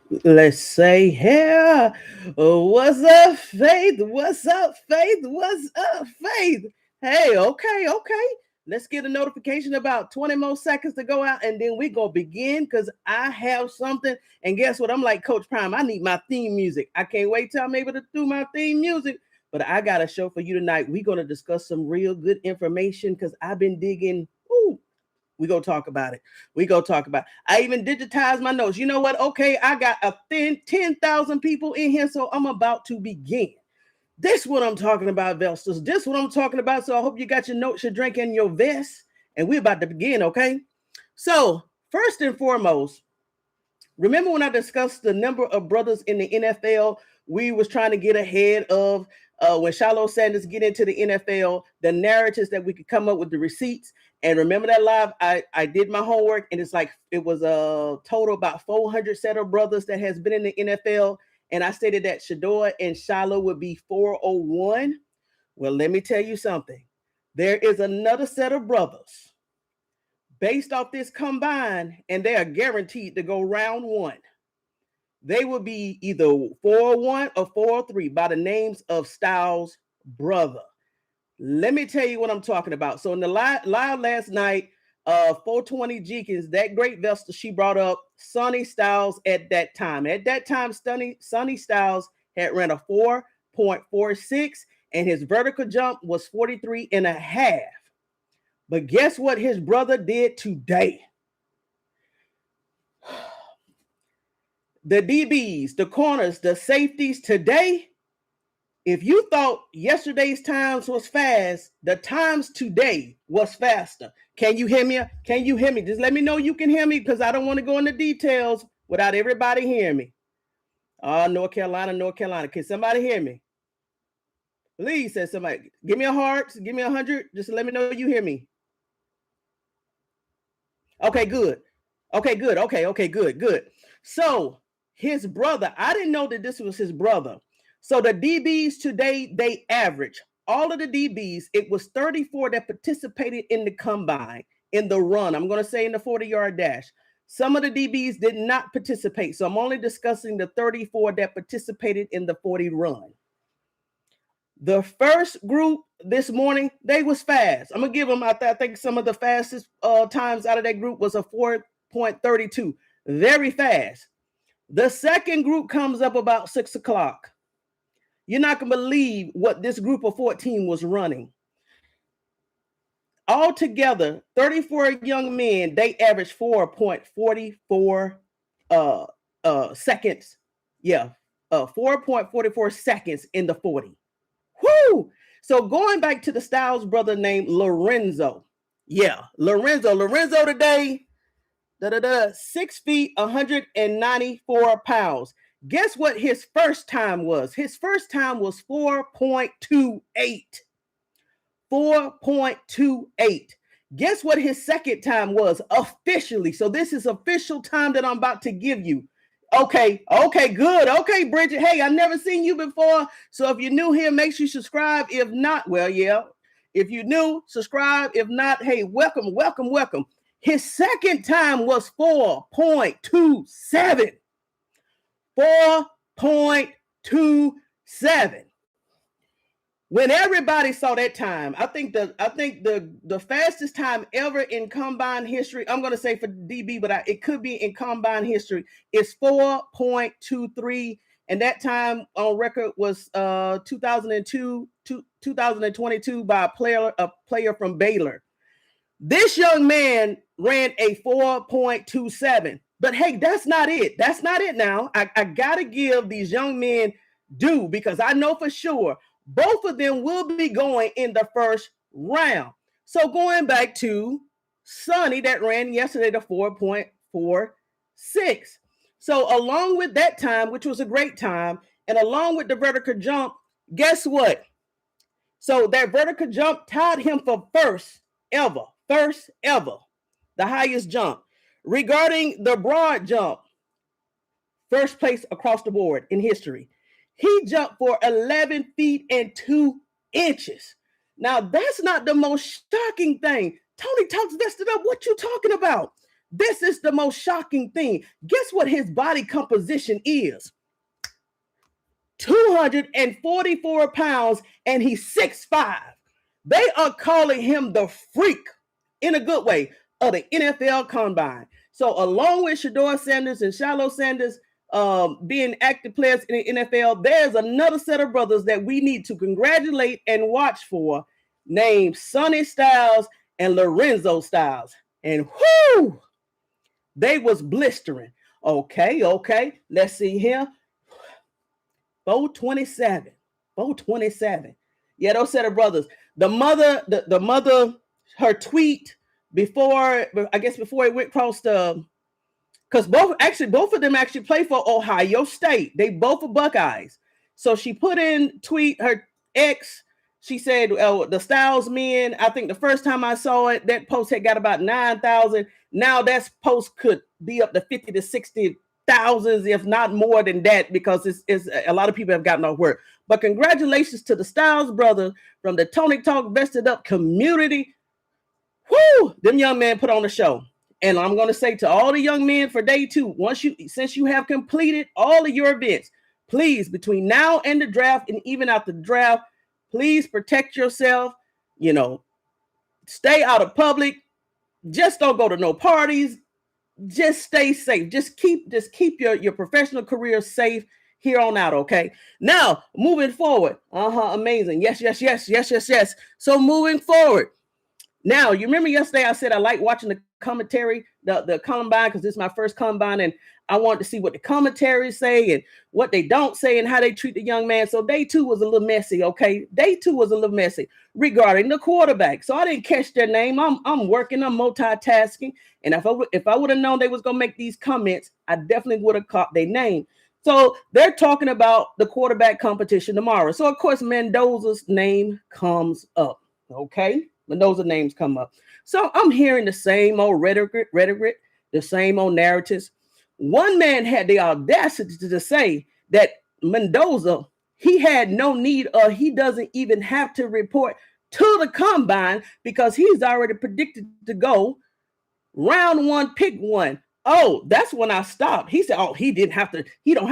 Let's say, yeah. What's up, Faith? What's up, Faith? What's up, Faith? Hey, okay. Let's get a notification about 20 more seconds to go out, and then we gonna begin because I have something. And guess what? I'm like Coach Prime. I need my theme music. I can't wait till I'm able to do my theme music. But I got a show for you tonight. We're gonna discuss some real good information because I've been digging. Ooh, we go talk about it. We go talk about it. I even digitized my notes. You know what? Okay, I got a thin 10,000 people in here, so I'm about to begin. This what I'm talking about, Vesters. This what I'm talking about. So I hope you got your notes, your drink, and your vest. And we're about to begin, okay? So first and foremost, remember when I discussed the number of brothers in the NFL? We was trying to get ahead of when shilosanders get into the NFL, the narratives that we could come up with, the receipts. And remember that live, I did my homework, and it's like it was a total about 400 set of brothers that has been in the NFL. And I stated that Shedeur and SHILO would be 401. Well, let me tell you something. There is another set of brothers based off this combine, and they are guaranteed to go round one. They will be either 401 or 403 by the names of Styles' brother. Let me tell you what I'm talking about. So in the live last night, 420 Jenkins, that great Vesta, she brought up Sonny Styles at that time. At that time, Sonny Styles had ran a 4.46, and his vertical jump was 43 and a half. But guess what his brother did today? The DBs, the corners, the safeties today, if you thought yesterday's times was fast, the times today was faster. Can you hear me? Can you hear me? Just let me know you can hear me because I don't want to go into details without everybody hearing me. North Carolina. Can somebody hear me? Please, says somebody. Give me a heart. Give me 100. Just let me know you hear me. Okay, good. Okay, good. So his brother, I didn't know that this was his brother. So the DBs today, they average. All of the DBs, it was 34 that participated in the combine, in the run. I'm going to say in the 40-yard dash. Some of the DBs did not participate. So I'm only discussing the 34 that participated in the 40 run. The first group this morning, they was fast. I'm going to give them, I think some of the fastest times out of that group was a 4.32. Very fast. The second group comes up about 6 o'clock. You're not going to believe what this group of 14 was running. Altogether, 34 young men, they averaged 4.44 seconds. Yeah, 4.44 seconds in the 40. Whoo! So going back to the Styles brother named Lorenzo. Yeah, Lorenzo today, 6 feet, 194 pounds. Guess what his first time was? His first time was 4.28. 4.28. Guess what his second time was officially? So this is official time that I'm about to give you. Okay, good. Okay, Bridget. Hey, I've never seen you before. So if you're new here, make sure you subscribe. If not, well, yeah. If you're new, subscribe. If not, hey, welcome. His second time was 4.27. 4.27. When everybody saw that time, I think the fastest time ever in combine history, I'm going to say for DB, but it could be in combine history, is 4.23. And that time on record was 2022 by a player from Baylor. This young man ran a 4.27. But hey, that's not it. That's not it now. I got to give these young men due because I know for sure both of them will be going in the first round. So going back to Sonny that ran yesterday to 4.46. So along with that time, which was a great time, and along with the vertical jump, guess what? So that vertical jump tied him for first ever, the highest jump. Regarding the broad jump, first place across the board in history. He jumped for 11 feet and 2 inches. Now, that's not the most shocking thing. Tony Talks Vested Up. What you talking about? This is the most shocking thing. Guess what his body composition is? 244 pounds, and he's 6'5". They are calling him the freak, in a good way, of the NFL Combine. So along with shedeursanders and shilosanders being active players in the NFL, there's another set of brothers that we need to congratulate and watch for, named Sonny Styles and Lorenzo Styles. And whoo, they was blistering. Okay, let's see here. 427. 427. Yeah, those set of brothers. The mother, her tweet before it went across the, because both of them actually play for Ohio State. They both are Buckeyes. So she put in tweet her ex. She said, the Styles men, I think the first time I saw it, that post had got about 9,000. Now that post could be up to 50 to 60,000, if not more than that, because it's a lot of people have gotten off work. But congratulations to the Styles brothers from the Tony Talk Vested Up community. Whoo, them young men put on the show. And I'm going to say to all the young men for day 2, since you have completed all of your events, please, between now and the draft and even after the draft, please protect yourself, stay out of public. Just don't go to no parties. Just stay safe. Just keep your professional career safe here on out, okay? Now, moving forward. Amazing. Yes. So moving forward. Now, you remember yesterday I said I like watching the commentary, the combine, because this is my first combine, and I wanted to see what the commentaries say and what they don't say and how they treat the young man. So day 2 was a little messy, okay? Day 2 was a little messy regarding the quarterback. So I didn't catch their name. I'm working, I'm multitasking. And if I would have known they was gonna make these comments, I definitely would have caught their name. So they're talking about the quarterback competition tomorrow. So of course Mendoza's name comes up, okay? Mendoza names come up. So I'm hearing the same old rhetoric, the same old narratives. One man had the audacity to say that Mendoza, he had no need, or he doesn't even have to report to the combine because he's already predicted to go round 1, pick 1. Oh, that's when I stopped. He said, he don't have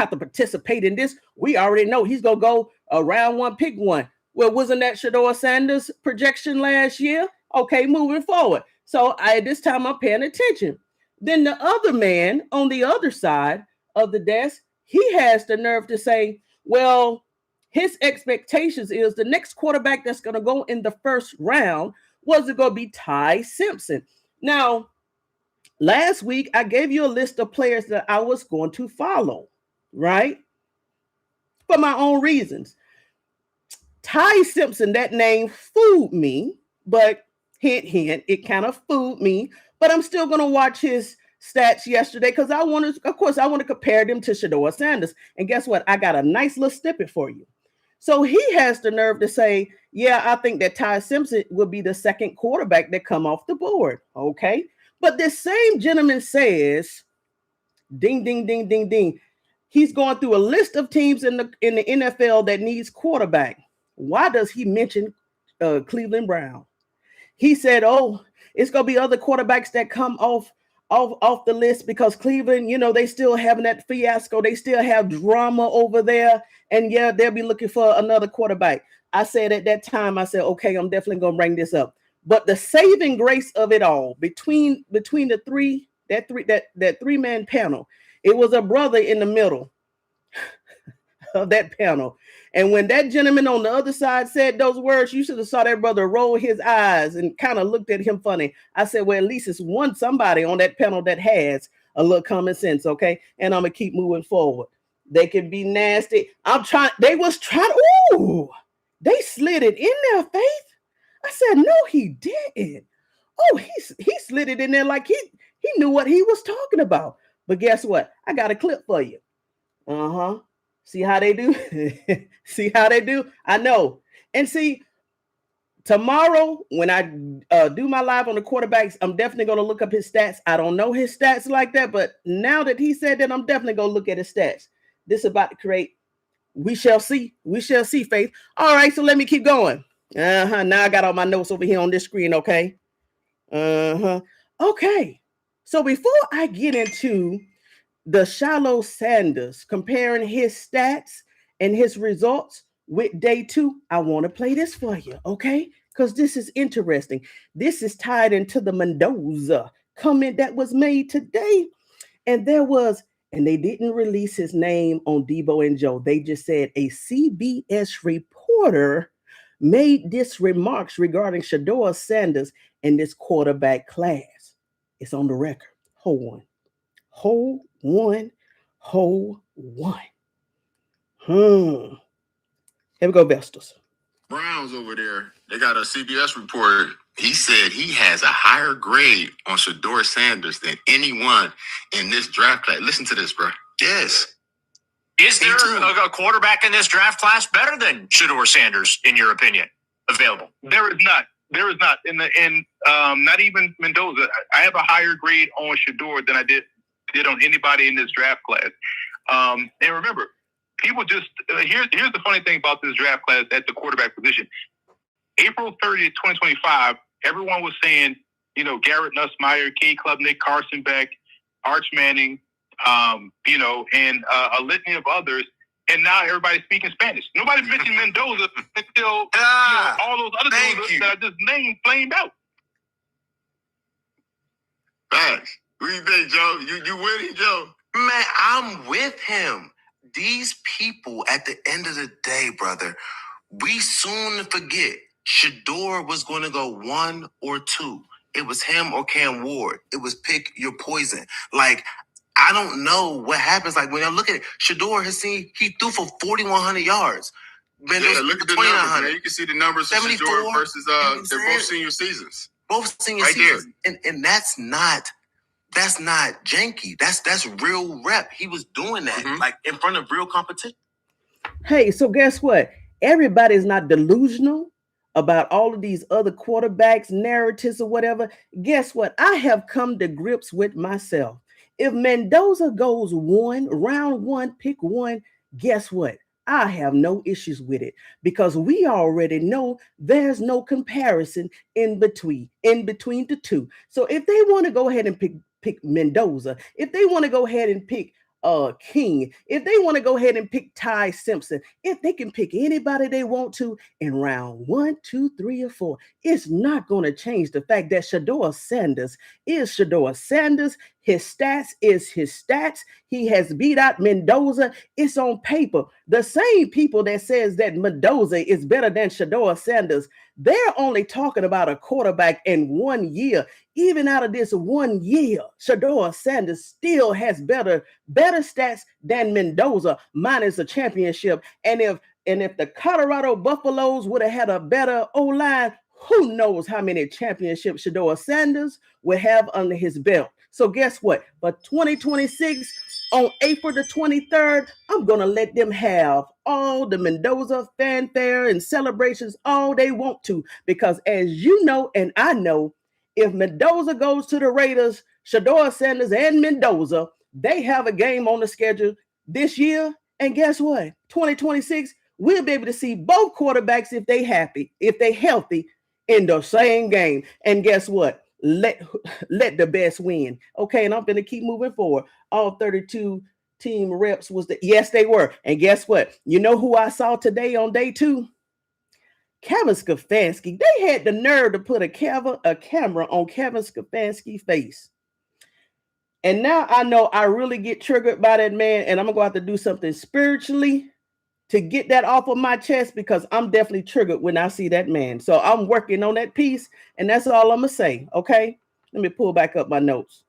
to participate in this. We already know he's going to go round 1, pick 1. Well, wasn't that Sanders' projection last year? Okay, moving forward. So this time I'm paying attention. Then the other man on the other side of the desk, he has the nerve to say, well, his expectations is the next quarterback that's going to go in the first round was it going to be Ty Simpson. Now, last week, I gave you a list of players that I was going to follow, right? For my own reasons. Ty Simpson, that name fooled me, but hint, it kind of fooled me. But I'm still going to watch his stats yesterday because I want to compare them to shedeursanders. And guess what? I got a nice little snippet for you. So he has the nerve to say, yeah, I think that Ty Simpson will be the second quarterback that come off the board. Okay. But this same gentleman says, ding, ding, ding, ding, ding. He's going through a list of teams in the NFL that needs quarterback. Why does he mention Cleveland Browns? He said, it's going to be other quarterbacks that come off the list because Cleveland, they still having that fiasco. They still have drama over there. And yeah, they'll be looking for another quarterback. I said at that time, okay, I'm definitely going to bring this up. But the saving grace of it all, between the that three-man panel, it was a brother in the middle of that panel. And when that gentleman on the other side said those words, you should have saw that brother roll his eyes and kind of looked at him funny. I said, well, at least it's somebody on that panel that has a little common sense, okay? And I'm going to keep moving forward. They can be nasty. They slid it in there, Faith. I said, no, he didn't. Oh, he slid it in there like he knew what he was talking about. But guess what? I got a clip for you. See how they do? See how they do? I know. And see, tomorrow when I do my live on the quarterbacks, I'm definitely going to look up his stats. I don't know his stats like that, but now that he said that, I'm definitely going to look at his stats. This is about to create. We shall see. We shall see, Faith. All right, so let me keep going. Now I got all my notes over here on this screen, okay? Okay. So before I get into the shilosanders comparing his stats and his results with day 2, I want to play this for you, okay? Because this is interesting. This is tied into the Mendoza comment that was made today. And they didn't release his name on Debo and Joe. They just said a CBS reporter made this remarks regarding shedeursanders and this quarterback class. It's on the record. Hold one. Here we go, Vestas. Browns over there, they got a CBS report. He said he has a higher grade on shedeursanders than anyone in this draft class. Listen to this, bro. Yes. Is there a quarterback in this draft class better than shedeursanders, in your opinion, available? There is not. There is not. Not even Mendoza. I have a higher grade on Shedeur than I did on anybody in this draft class. And remember, people just here's the funny thing about this draft class at the quarterback position. April 30th, 2025, everyone was saying, Garrett Nussmeier, Kay Klubnik, Carson Beck, Arch Manning, and a litany of others. And now everybody's speaking Spanish. Nobody mentioned Mendoza until all those other dudes that I just named flamed out. Thanks. What do you think, Joe? You with him, Joe? Man, I'm with him. These people, at the end of the day, brother, we soon forget Shedeur was going to go 1 or 2. It was him or Cam Ward. It was pick your poison. I don't know what happens. When I look at it, Shedeur he threw for 4,100 yards. Look at the numbers, man. You can see the numbers of Shedeur versus they're both senior seasons. Both senior seasons. And that's not janky. That's real rep. He was doing that in front of real competition. Hey, so guess what? Everybody's not delusional about all of these other quarterbacks, narratives or whatever. Guess what? I have come to grips with myself. If Mendoza goes round 1, pick 1, guess what? I have no issues with it because we already know there's no comparison in between the two. So if they want to go ahead and pick Mendoza, if they want to go ahead and pick King, if they want to go ahead and pick Ty Simpson, if they can pick anybody they want to in round 1, 2, 3, or 4, it's not going to change the fact that shedeursanders is shedeursanders. His stats is his stats. He has beat out Mendoza. It's on paper. The same people that says that Mendoza is better than shedeursanders, they're only talking about a quarterback in 1 year. Even out of this 1 year, shedeursanders still has better stats than Mendoza, minus a championship. And if the Colorado Buffaloes would have had a better O-line, who knows how many championships shedeursanders will have under his belt. So guess what? For 2026, on April the 23rd, I'm going to let them have all the Mendoza fanfare and celebrations all they want to. Because as you know, and I know, if Mendoza goes to the Raiders, shedeursanders and Mendoza, they have a game on the schedule this year. And guess what? 2026, we'll be able to see both quarterbacks if they healthy in the same game. And guess what? Let the best win. Okay, and I'm going to keep moving forward. All 32 team reps yes, they were. And guess what? You know who I saw today on day 2? Kevin Stefanski. They had the nerve to put a camera on Kevin Stefanski's face. And now I know I really get triggered by that man, and I'm going to have to do something spiritually to get that off of my chest because I'm definitely triggered when I see that man. So I'm working on that piece, and that's all I'm going to say, okay? Let me pull back up my notes.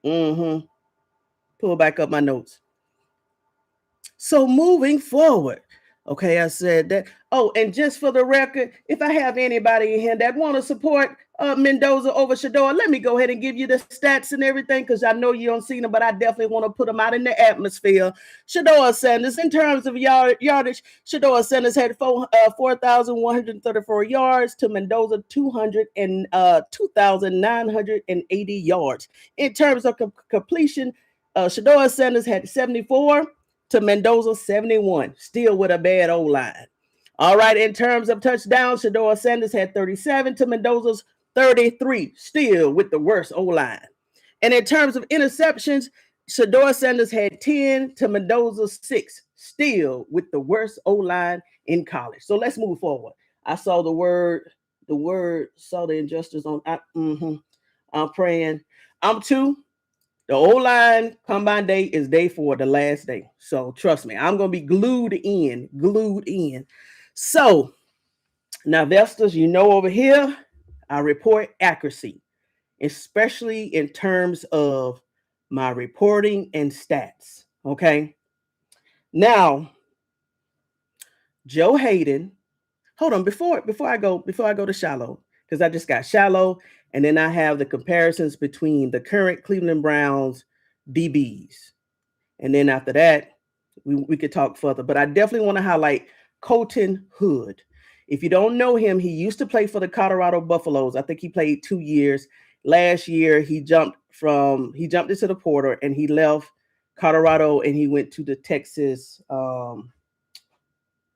Pull back up my notes. So moving forward, okay, I said that. Oh, and just for the record, if I have anybody in here that want to support Mendoza over Shedeur, let me go ahead and give you the stats and everything because I know you don't see them, but I definitely want to put them out in the atmosphere. Shedeursanders, in terms of yardage, Shedeursanders had 4,134 yards to Mendoza 2,980 yards. In terms of completion, Shedeursanders had 74 to Mendoza 71, still with a bad O-line. All right, in terms of touchdowns, shedeursanders had 37 to Mendoza's 33, still with the worst O-line. And in terms of interceptions, Shedeursanders had 10 to Mendoza 6, still with the worst O-line in college. So let's move forward. I saw saw the injustice on. I'm praying. I'm 2. The O-line combine day is day 4, the last day. So trust me, I'm going to be glued in. So now, Vestas, over here, I report accuracy, especially in terms of my reporting and stats. Okay. Now, Joe Hayden. Hold on, before I go to SHILO, because I just got SHILO, and then I have the comparisons between the current Cleveland Browns DBs. And then after that, we could talk further. But I definitely want to highlight Colton Hood. If you don't know him, he used to play for the Colorado Buffaloes. I think he played 2 years. Last year, he jumped into the portal, and he left Colorado, and he went to the Texas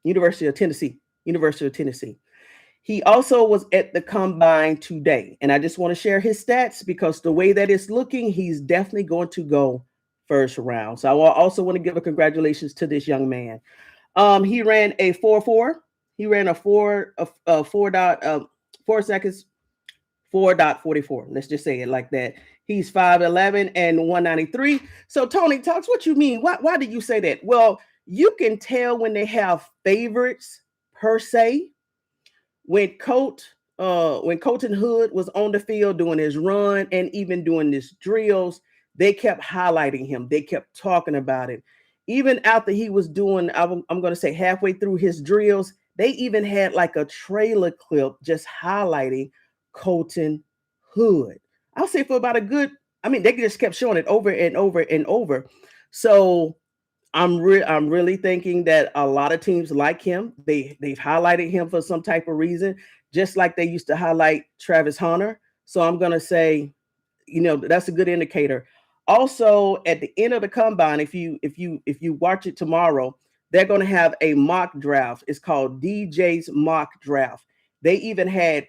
University of Tennessee. He also was at the combine today. And I just want to share his stats because the way that it's looking, he's definitely going to go first round. So I also want to give a congratulations to this young man. He ran a 4.4. He ran a 4 seconds, 4.44. Let's just say it like that. He's 5'11 and 193. So Tony Talks, what you mean? Why did you say that? Well, you can tell when they have favorites per se. When Colton Hood was on the field doing his run and even doing his drills, they kept highlighting him. They kept talking about it. Even after he was doing, I'm going to say halfway through his drills, they even had like a trailer clip just highlighting Colton Hood. I'll say for about they just kept showing it over and over and over. So I'm really thinking that a lot of teams like him. They've highlighted him for some type of reason, just like they used to highlight Travis Hunter. So I'm going to say, that's a good indicator. Also, at the end of the combine, if you watch it tomorrow, they're going to have a mock draft. It's called DJ's mock draft. They even had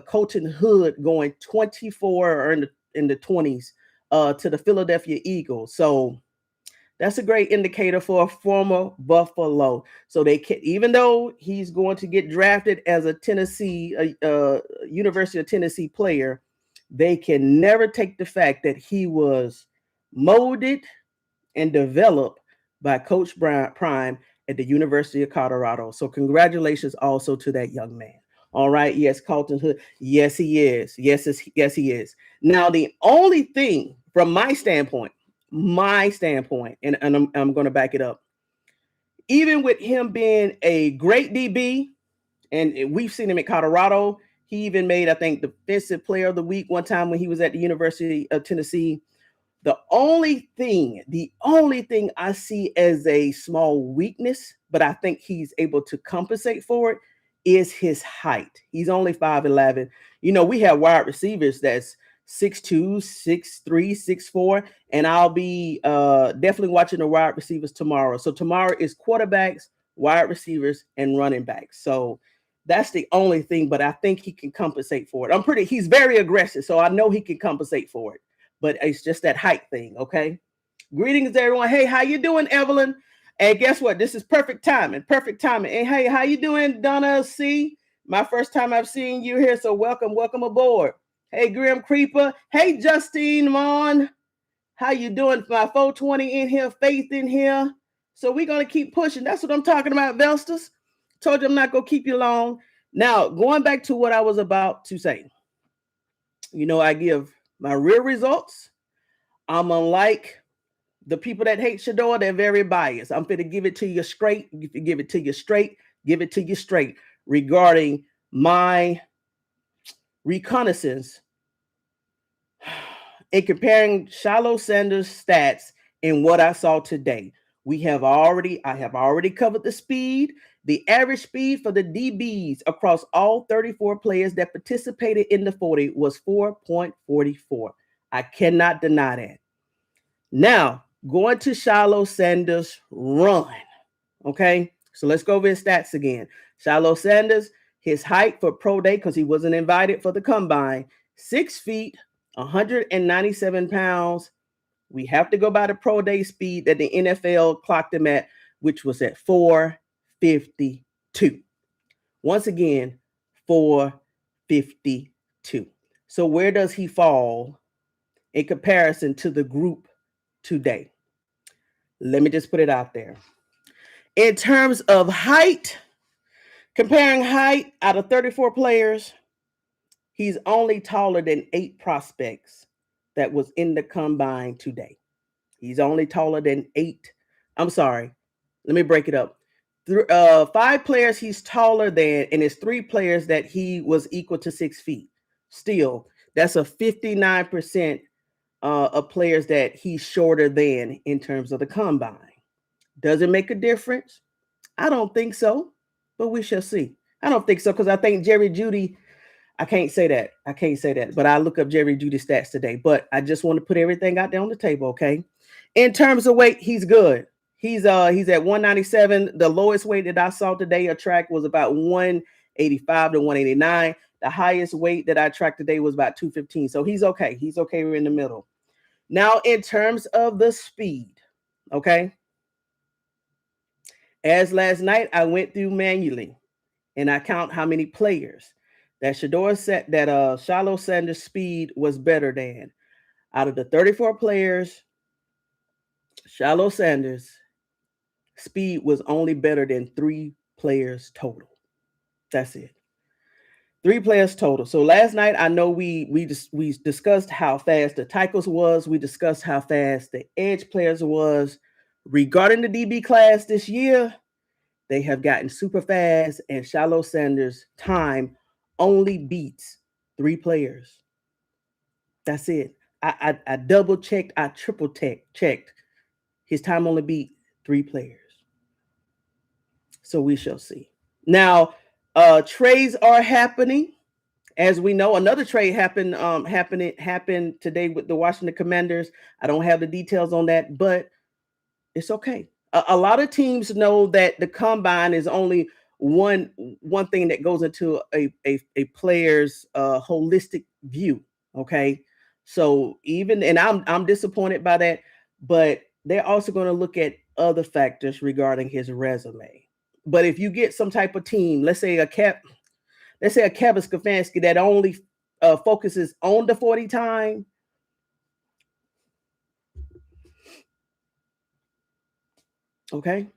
Colton Hood going 24 or in the 20s to the Philadelphia Eagles. So that's a great indicator for a former Buffalo. So they can, even though he's going to get drafted as a University of Tennessee player, they can never take the fact that he was molded and developed by Coach Prime at the University of Colorado. So congratulations also to that young man. All right. Yes, Colton Hood. Yes, he is. Yes, he is. Now, the only thing from my standpoint, and I'm going to back it up. Even with him being a great DB, and we've seen him at Colorado, he even made, I think, Defensive Player of the Week one time when he was at the University of Tennessee. The only thing I see as a small weakness, but I think he's able to compensate for it, is his height. He's only 5'11". We have wide receivers that's 6'2", 6'3", 6'4", and I'll be definitely watching the wide receivers tomorrow. So tomorrow is quarterbacks, wide receivers, and running backs. So that's the only thing, but I think he can compensate for it. He's very aggressive, so I know he can compensate for it, but it's just that height thing, okay? Greetings, everyone. Hey, how you doing, Evelyn? And guess what? This is perfect timing. And hey, how you doing, Donna C? My first time I've seen you here, so welcome aboard. Hey, Grim Creeper. Hey, Justine Mon. How you doing? My 420 in here, Faith in here. So we're going to keep pushing. That's what I'm talking about, Vestas. Told you I'm not going to keep you long. Now, going back to what I was about to say. I give my real results. I'm unlike the people that hate Shedeur. They're very biased. I'm going to give it to you straight. Give it to you straight regarding my reconnaissance in comparing shilosanders stats and what I saw today. I have already covered the speed. The average speed for the DBs across all 34 players that participated in the 40 was 4.44. I cannot deny that. Now, going to shilosanders run. Okay, so let's go over his stats again. Shilosanders, his height for pro day, because he wasn't invited for the combine, 6 feet, 197 pounds. We have to go by the pro day speed that the NFL clocked him at, which was at 4:52. Once again, 4:52. So where does he fall in comparison to the group today? Let me just put it out there. In terms of height, comparing height out of 34 players, he's only taller than 8 prospects that was in the combine today. He's only taller than 8. I'm sorry. Let me break it up. 5 players he's taller than, and it's 3 players that he was equal to 6 feet. Still, that's a 59% of players that he's shorter than in terms of the combine. Does it make a difference? I don't think so, but we shall see. I don't think so because I think Jerry Jeudy, I can't say that, but I look up Jerry Jeudy stats today. But I just want to put everything out there on the table, okay? In terms of weight, he's good. He's at 197. The lowest weight that I saw today a track was about 185 to 189. The highest weight that I tracked today was about 215. So he's okay. He's okay. We're in the middle. Now, in terms of the speed, okay? As last night, I went through manually and I count how many players that shilosanders speed was better than. Out of the 34 players, shilosanders speed was only better than 3 players total. That's it. 3 players total. So last night, I know we discussed how fast the tackles was. We discussed how fast the edge players was. Regarding the DB class this year, they have gotten super fast, and shilosanders' time only beats 3 players. That's it. I double checked. I triple checked. His time only beat 3 players. So we shall see. Now, trades are happening. As we know, another trade happened today with the Washington Commanders. I don't have the details on that, but it's okay. A lot of teams know that the combine is only one thing that goes into a player's holistic view. Okay, so I'm disappointed by that, but they're also going to look at other factors regarding his resume. But if you get some type of team, let's say a Kevin Stefanski that only focuses on the 40 time. Okay.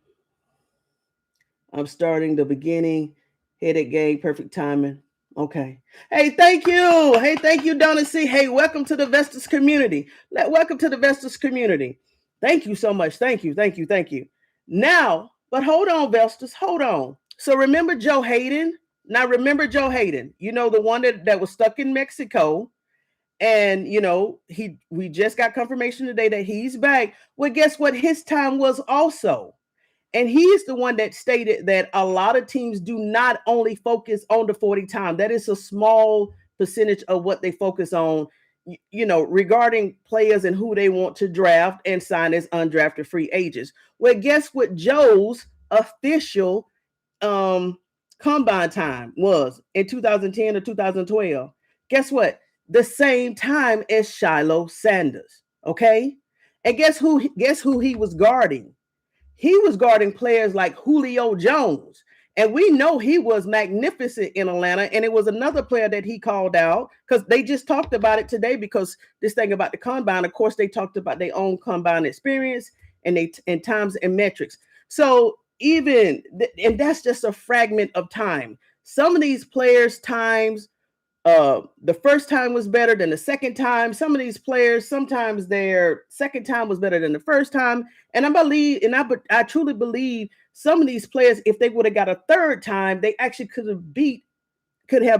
I'm starting the beginning. Headache game, perfect timing. Okay. Hey, thank you. Hey, thank you, Donna C. Hey, welcome to the Vestas community. Welcome to the Vestas community. Thank you so much. Thank you. Now, but hold on, Vestas. Hold on. So remember Joe Hayden? Now remember Joe Hayden. You know, the one that was stuck in Mexico. And, you know, we just got confirmation today that he's back. Well, guess what his time was also? And he's the one that stated that a lot of teams do not only focus on the 40 time. That is a small percentage of what they focus on, you know, regarding players and who they want to draft and sign as undrafted free agents. Well, guess what Joe's official combine time was in 2010 or 2012? Guess what? The same time as shilosanders. Okay. And guess who he was guarding? He was guarding players like Julio Jones. And we know he was magnificent in Atlanta. And it was another player that he called out because they just talked about it today, because this thing about the combine, of course, they talked about their own combine experience and times and metrics. So and that's just a fragment of time. Some of these players' times, the first time was better than the second time. Some of these players, sometimes their second time was better than the first time. And I truly believe some of these players, if they would have got a third time, they actually could have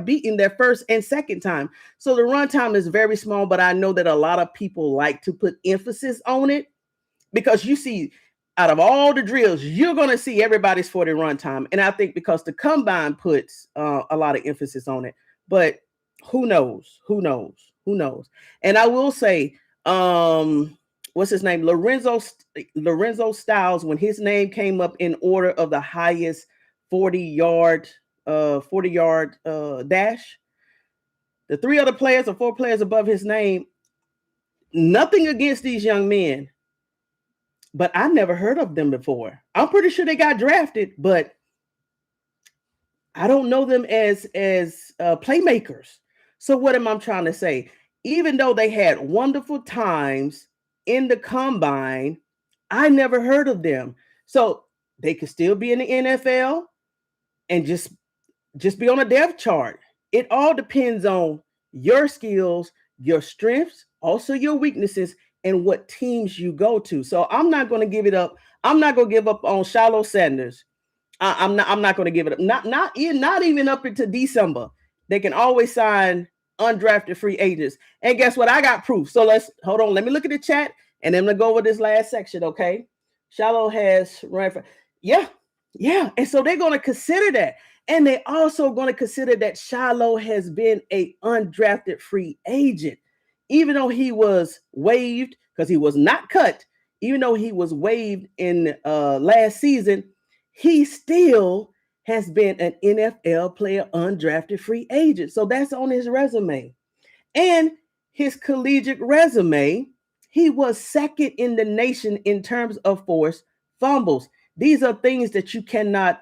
beaten their first and second time. So the run time is very small, but I know that a lot of people like to put emphasis on it, because you see, out of all the drills, you're going to see everybody's 40 run time. And I think because the combine puts a lot of emphasis on it, but who knows? And I will say, what's his name? Lorenzo Styles, when his name came up in order of the highest 40-yard dash, The 3 other players or 4 players above his name, nothing against these young men, but I never heard of them before. I'm pretty sure they got drafted, but I don't know them as playmakers. So what am I trying to say? Even though they had wonderful times in the combine, I never heard of them. So they could still be in the NFL and just be on a depth chart. It all depends on your skills, your strengths, also your weaknesses, and what teams you go to. So I'm not going to give it up. I'm not going to give up on shilosanders. I'm not going to give it up. Not even up into December. They can always sign undrafted free agents. And guess what? I got proof. So let's hold on. Let me look at the chat, and then I'm gonna go over this last section. Okay, SHILO has run for yeah. And so they're going to consider that, and they also going to consider that SHILO has been a undrafted free agent, even though he was waived because he was not cut. Even though he was waived in last season, he still has been an NFL player, undrafted free agent. So that's on his resume. And his collegiate resume, he was second in the nation in terms of forced fumbles. These are things that you cannot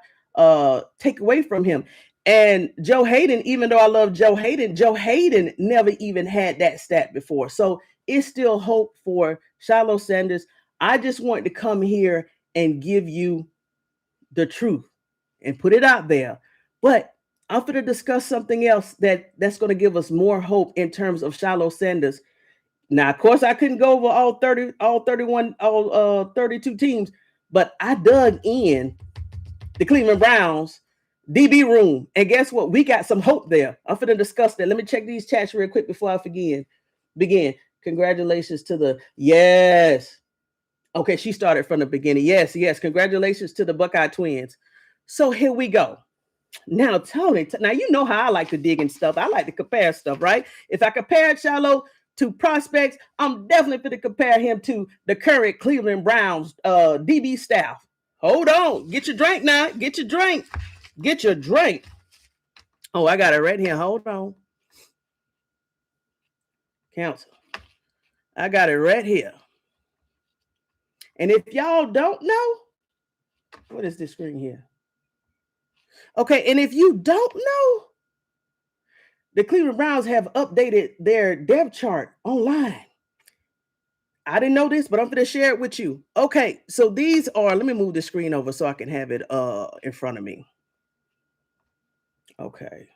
take away from him. And Joe Hayden, even though I love Joe Hayden never even had that stat before. So it's still hope for shilosanders. I just wanted to come here and give you the truth and put it out there. But I'm going to discuss something else that's going to give us more hope in terms of shilosanders. Now, of course, I couldn't go over all 32 teams, but I dug in the Cleveland Browns DB room. And guess what? We got some hope there. I'm going to discuss that. Let me check these chats real quick before I begin. Congratulations to the yes. Okay, she started from the beginning. Yes. Congratulations to the Buckeye Twins. So here we go. Now, Tony, now you know how I like to dig in stuff. I like to compare stuff, right? If I compare SHILO to prospects, I'm definitely going to compare him to the current Cleveland Browns DB staff. Hold on. Get your drink now. Get your drink. Oh, I got it right here. Hold on. Counsel. I got it right here. And if y'all don't know, what is this screen here? Okay, and if you don't know, the Cleveland Browns have updated their depth chart online. I didn't know this, but I'm going to share it with you. Okay, so these are, let me move the screen over so I can have it in front of me. Okay.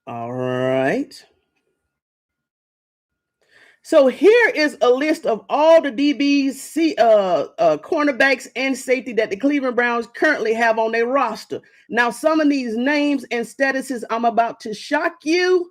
All right. So here is a list of all the DBs, cornerbacks, and safety that the Cleveland Browns currently have on their roster. Now, some of these names and statuses, I'm about to shock you,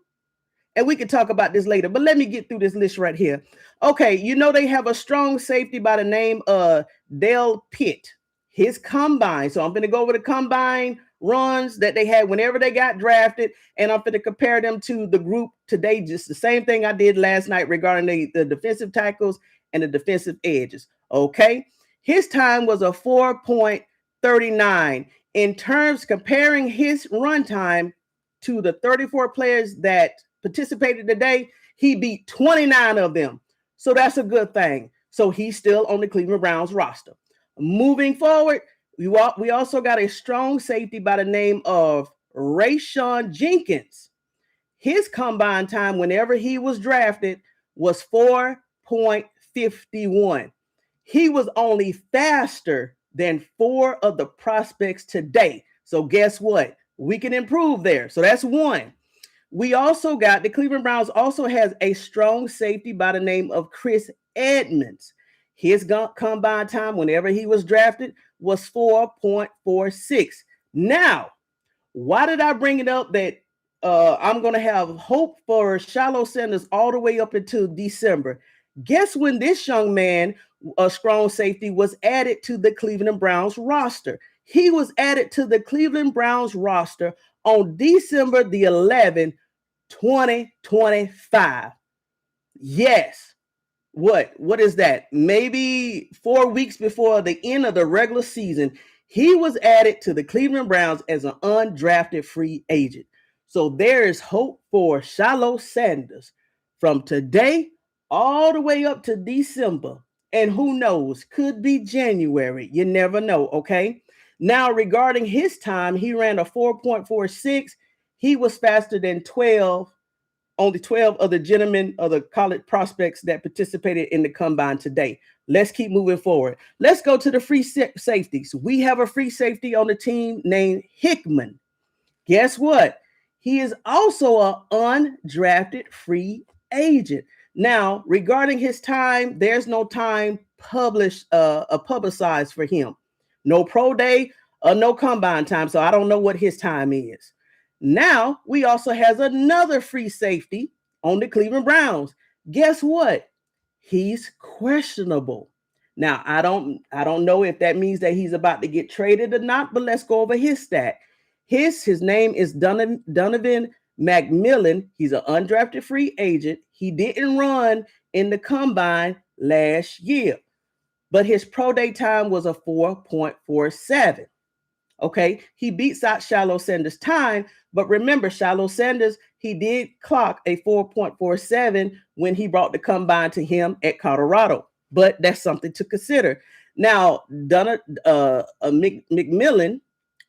and we can talk about this later, but let me get through this list right here. Okay, you know they have a strong safety by the name of Dale Pitt. His combine, so I'm going to go over the combine runs that they had whenever they got drafted, and I'm going to compare them to the group today, just the same thing I did last night regarding the defensive tackles and the defensive edges. Okay, his time was a 4.39. In terms comparing his run time to the 34 players that participated today, he beat 29 of them. So that's a good thing. So he's still on the Cleveland Browns roster. Moving forward, we also got a strong safety by the name of Rayshon Jenkins. His combine time whenever he was drafted was 4.51. He was only faster than 4 of the prospects today. So guess what? We can improve there. So that's one. We also got the Cleveland Browns also has a strong safety by the name of Chris Edmonds. His combine time whenever he was drafted was 4.46. Now, why did I bring it up that I'm going to have hope for shilosanders all the way up until December? Guess when this young man, a strong safety, was added to the Cleveland Browns roster? He was added to the Cleveland Browns roster on December the 11th, 2025. Yes. What is that? Maybe 4 weeks before the end of the regular season, he was added to the Cleveland Browns as an undrafted free agent. So there is hope for Shilosanders from today all the way up to December. And who knows, could be January. You never know, okay? Now, regarding his time, he ran a 4.46. He was faster than only 12 of the gentlemen of the college prospects that participated in the combine today. Let's keep moving forward. Let's go to the free safeties. We have a free safety on the team named Hickman. Guess what? He is also an undrafted free agent. Now, regarding his time, there's no time publicized for him. No pro day or no combine time, so I don't know what his time is. Now, we also has another free safety on the Cleveland Browns. Guess what? He's questionable. Now, I don't know if that means that he's about to get traded or not, but let's go over his stat. His name is Donovan McMillan. He's an undrafted free agent. He didn't run in the combine last year, but his pro day time was a 4.47. Okay, he beats out Shilosanders' time, but remember, Shilosanders, he did clock a 4.47 when he brought the combine to him at Colorado, but that's something to consider. Now, McMillan,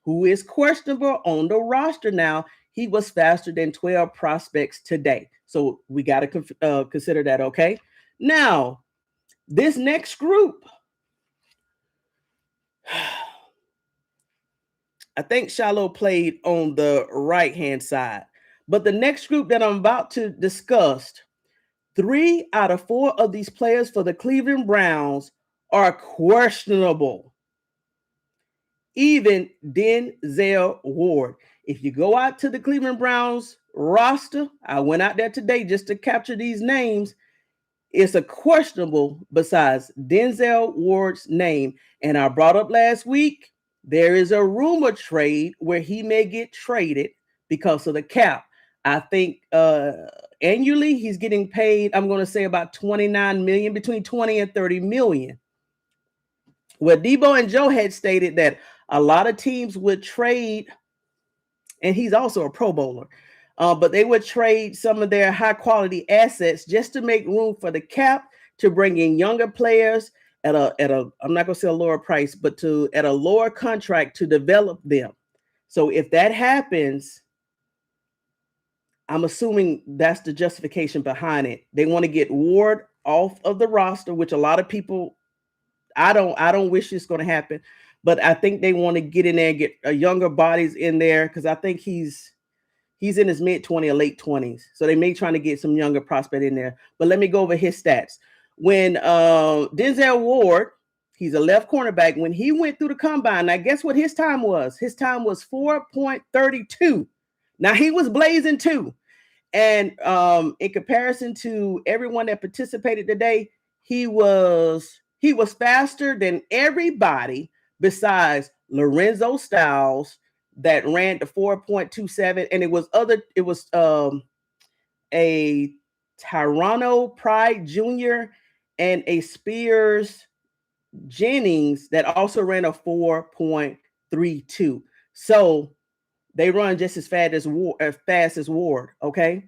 who is questionable on the roster now, he was faster than 12 prospects today. So we got to consider that, okay? Now, this next group, I think Shilo played on the right-hand side. But the next group that I'm about to discuss, 3 out of 4 of these players for the Cleveland Browns are questionable. Even Denzel Ward. If you go out to the Cleveland Browns roster, I went out there today just to capture these names. It's a questionable besides Denzel Ward's name. And I brought up last week, there is a rumor trade where he may get traded because of the cap. I think annually he's getting paid, I'm going to say about $29 million, between 20 and 30 million. Well, Debo and Joe had stated that a lot of teams would trade, and he's also a Pro Bowler, but they would trade some of their high quality assets just to make room for the cap to bring in younger players at a I'm not going to say a lower price, but at a lower contract to develop them. So if that happens, I'm assuming that's the justification behind it. They want to get Ward off of the roster, which a lot of people, I don't wish it's going to happen, but I think they want to get in there and get younger bodies in there because I think he's in his mid-20s or late 20s. So they may try to get some younger prospect in there. But let me go over his stats. When Denzel Ward, he's a left cornerback, when he went through the combine, now guess what his time was? His time was 4.32. Now he was blazing too. And in comparison to everyone that participated today, he was faster than everybody besides Lorenzo Styles that ran to 4.27, and it was a Tyranno Pride Jr. and a Spears Jennings that also ran a 4.32. So they run just as fast as Ward. Okay.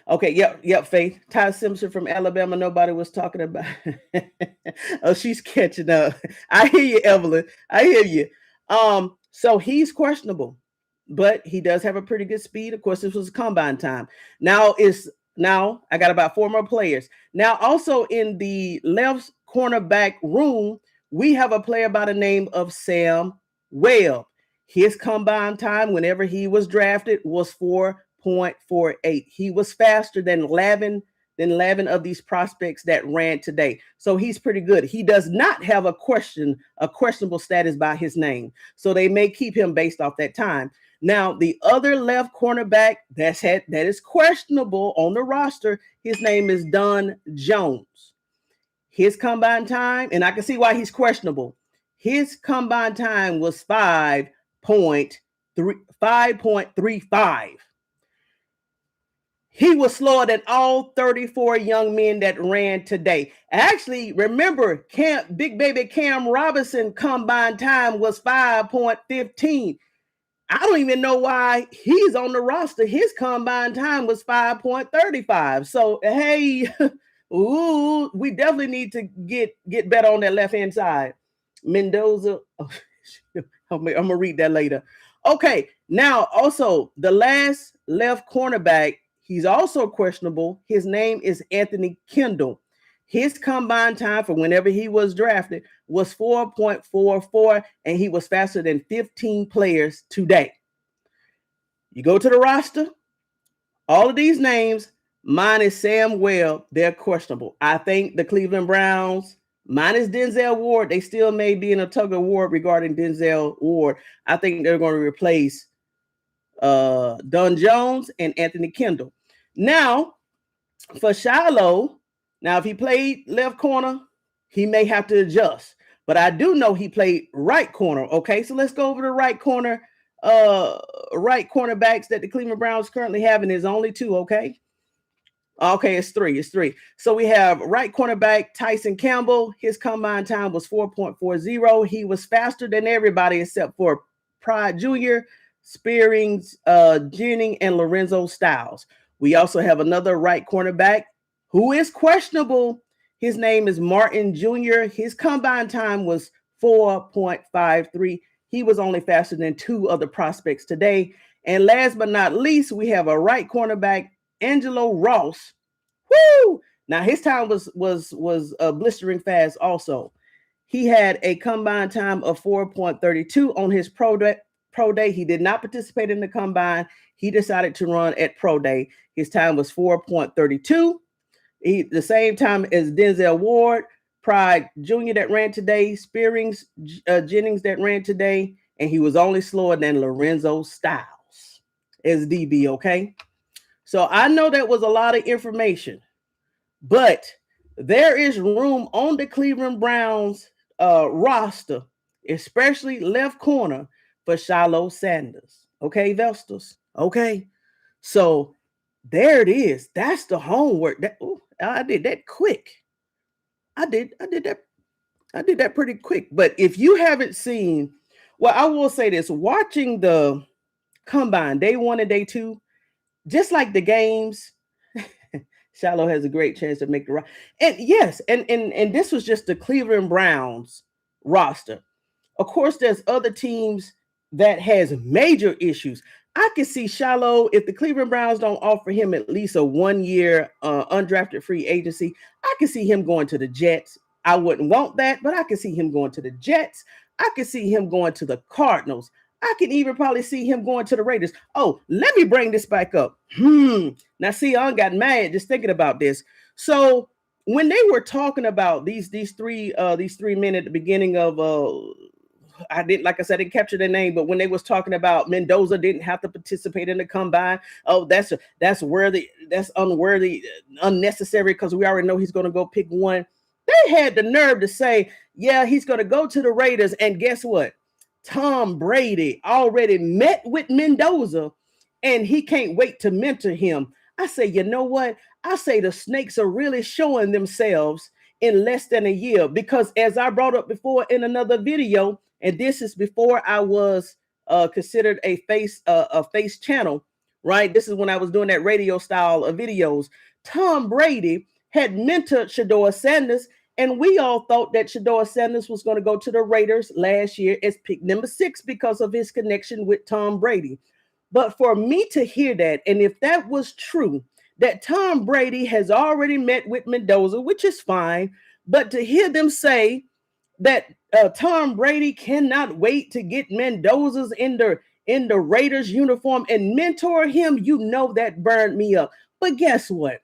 Yep. Faith. Ty Simpson from Alabama. Nobody was talking about. Oh, she's catching up. I hear you, Evelyn. I hear you. So he's questionable, but he does have a pretty good speed. Of course, this was combine time. Now I got about 4 more players. Now, also in the left cornerback room, we have a player by the name of Sam Webb. His combine time, whenever he was drafted, was 4.48. He was faster than 11 of these prospects that ran today. So he's pretty good. He does not have a questionable status by his name. So they may keep him based off that time. Now, the other left cornerback that is questionable on the roster, his name is Don Jones. His combine time, and I can see why he's questionable. His combine time was 5.35. He was slower than all 34 young men that ran today. Actually, remember, Big Baby Cam Robinson combine time was 5.15. I don't even know why he's on the roster. His combine time was 5.35. So, hey, ooh, we definitely need to get better on that left-hand side. Mendoza. Oh, I'm going to read that later. Okay, now also the last left cornerback, he's also questionable. His name is Anthony Kendall. His combine time for whenever he was drafted was 4.44, and he was faster than 15 players today. You go to the roster, all of these names, minus Sam Webb, they're questionable. I think the Cleveland Browns, minus Denzel Ward, they still may be in a tug of war regarding Denzel Ward. I think they're going to replace Don Jones and Anthony Kendall. Now, for SHILO, now if he played left corner, he may have to adjust. But I do know he played right corner. Okay, so let's go over the right corner. Right cornerbacks that the Cleveland Browns currently have, and there's only two. Okay, it's three. So we have right cornerback Tyson Campbell. His combine time was 4.40. He was faster than everybody except for Pride Jr., Spearings, Jennings, and Lorenzo Styles. We also have another right cornerback who is questionable. His name is Martin Jr. His combine time was 4.53. He was only faster than two other prospects today. And last but not least, we have a right cornerback, Angelo Ross. Woo! Now his time was blistering fast also. He had a combine time of 4.32 on his pro day. He did not participate in the combine. He decided to run at pro day. His time was 4.32. The same time as Denzel Ward, Pride Jr. that ran today, Spearings, Jennings that ran today, and he was only slower than Lorenzo Styles as DB, okay? So I know that was a lot of information, but there is room on the Cleveland Browns roster, especially left corner, for Shilosanders. Okay, Vestas? Okay. So there it is. That's the homework. I did that quick. I did that pretty quick. But if you haven't seen, well, I will say this, watching the combine, day 1 and day 2, just like the games, SHILO has a great chance to make the roster. And yes, and this was just the Cleveland Browns roster. Of course, there's other teams that has major issues. I can see SHILO, if the Cleveland Browns don't offer him at least a 1-year undrafted free agency, I can see him going to the Jets. I wouldn't want that, but I can see him going to the Jets. I can see him going to the Cardinals. I can even probably see him going to the Raiders. Oh, let me bring this back up. Now, see, I got mad just thinking about this. So when they were talking about these three men at the beginning of I didn't capture their name, but when they was talking about Mendoza didn't have to participate in the combine. Oh, that's unworthy, unnecessary, because we already know he's going to go pick one. They had the nerve to say, yeah, he's going to go to the Raiders. And guess what? Tom Brady already met with Mendoza, and he can't wait to mentor him. I say, you know what? I say the snakes are really showing themselves in less than a year, because as I brought up before in another video, and this is before I was considered a face channel, right? This is when I was doing that radio style of videos. Tom Brady had mentored shedeursanders, and we all thought that shedeursanders was going to go to the Raiders last year as pick number 6 because of his connection with Tom Brady. But for me to hear that, and if that was true, that Tom Brady has already met with Mendoza, which is fine, but to hear them say that Tom Brady cannot wait to get Mendoza's in the Raiders uniform and mentor him, you know that burned me up. But guess what?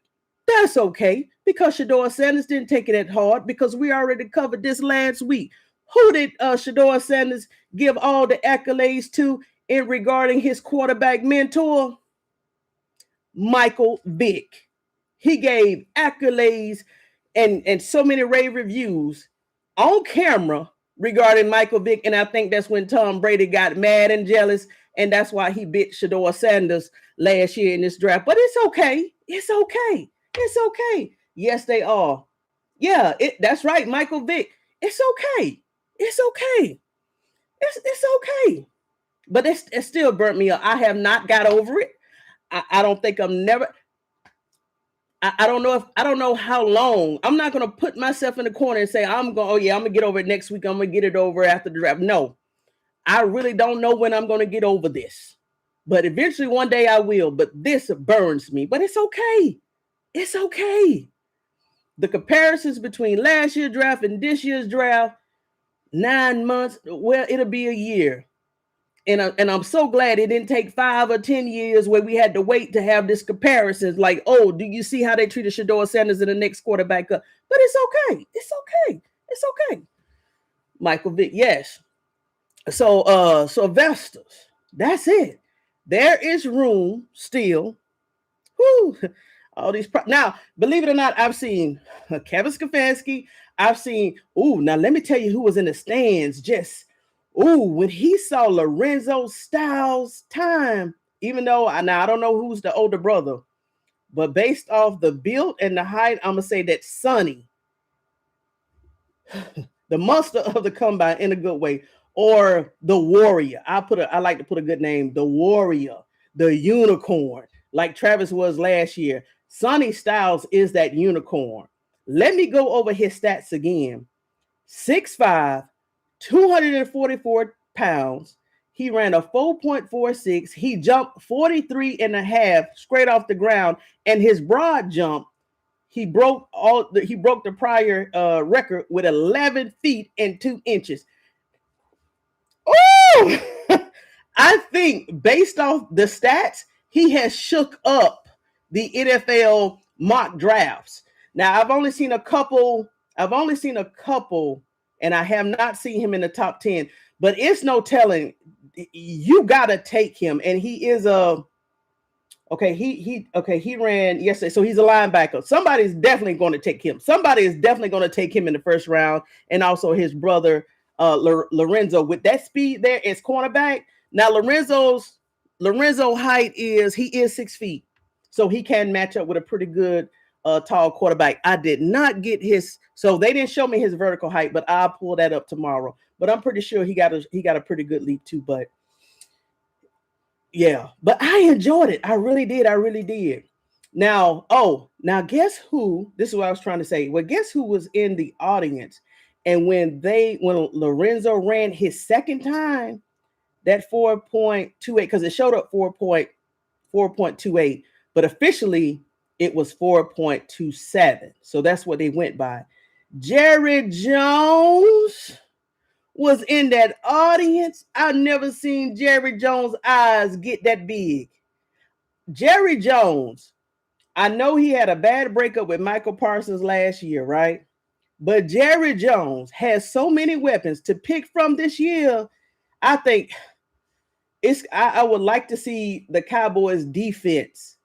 That's okay, because shedeursanders didn't take it that hard, because we already covered this last week. Who did shedeursanders give all the accolades to in regarding his quarterback mentor? Michael Vick. He gave accolades and so many rave reviews on camera regarding Michael Vick, and I think that's when Tom Brady got mad and jealous, and that's why he bit shedeursanders last year in this draft. But it's okay. It's okay. It's okay. Yes, they are. Yeah, that's right, Michael Vick. It's okay. It's okay. It's okay. But it still burnt me up. I have not got over it. I don't think I'm never. I don't know how long. I'm not gonna put myself in the corner and say I'm gonna get over it next week. I'm gonna get it over after the draft. No, I really don't know when I'm gonna get over this. But eventually one day I will. But this burns me. But it's okay. It's okay. The comparisons between last year's draft and this year's draft, 9 months, well, it'll be a year. And I'm so glad it didn't take 5 or 10 years where we had to wait to have this comparisons. Like, oh, do you see how they treated shedeursanders in the next quarterback up? But it's okay. It's okay. It's okay. Michael Vick, yes. So Vestas, that's it. There is room still. Whoo, all these now, believe it or not, I've seen Kevin Stefanski. I've seen, now let me tell you who was in the stands just. When he saw Lorenzo Styles' time, even though I don't know who's the older brother, but based off the build and the height, I'm gonna say that Sonny, the monster of the combine in a good way, or the warrior. I like to put a good name, the warrior, the unicorn, like Travis was last year. Sonny Styles is that unicorn. Let me go over his stats again. 6'5". 244 pounds. He ran a 4.46. He jumped 43 and a half straight off the ground. And his broad jump, he broke the prior record with 11 feet and 2 inches. Oh, I think based off the stats, he has shook up the NFL mock drafts. Now, I've only seen a couple, and I have not seen him in the top 10, but it's no telling. You got to take him. And he is he ran yesterday. So he's a linebacker. Somebody's definitely going to take him. Somebody is definitely going to take him in the first round. And also his brother, Lorenzo, with that speed there as cornerback. Now, Lorenzo height is 6 feet. So he can match up with a pretty good tall quarterback. I did not get his, so they didn't show me his vertical height, but I'll pull that up tomorrow. But I'm pretty sure he got a pretty good leap too. But yeah, but I enjoyed it. I really did. Now guess who? This is what I was trying to say. Well, guess who was in the audience? And when Lorenzo ran his second time, that 4.28, because it showed up 4.28, but officially it was 4.27. So that's what they went by. Jerry Jones was in that audience. I've never seen Jerry Jones' eyes get that big. Jerry Jones, I know he had a bad breakup with Michael Parsons last year, right? But Jerry Jones has so many weapons to pick from this year. I think I would like to see the Cowboys defense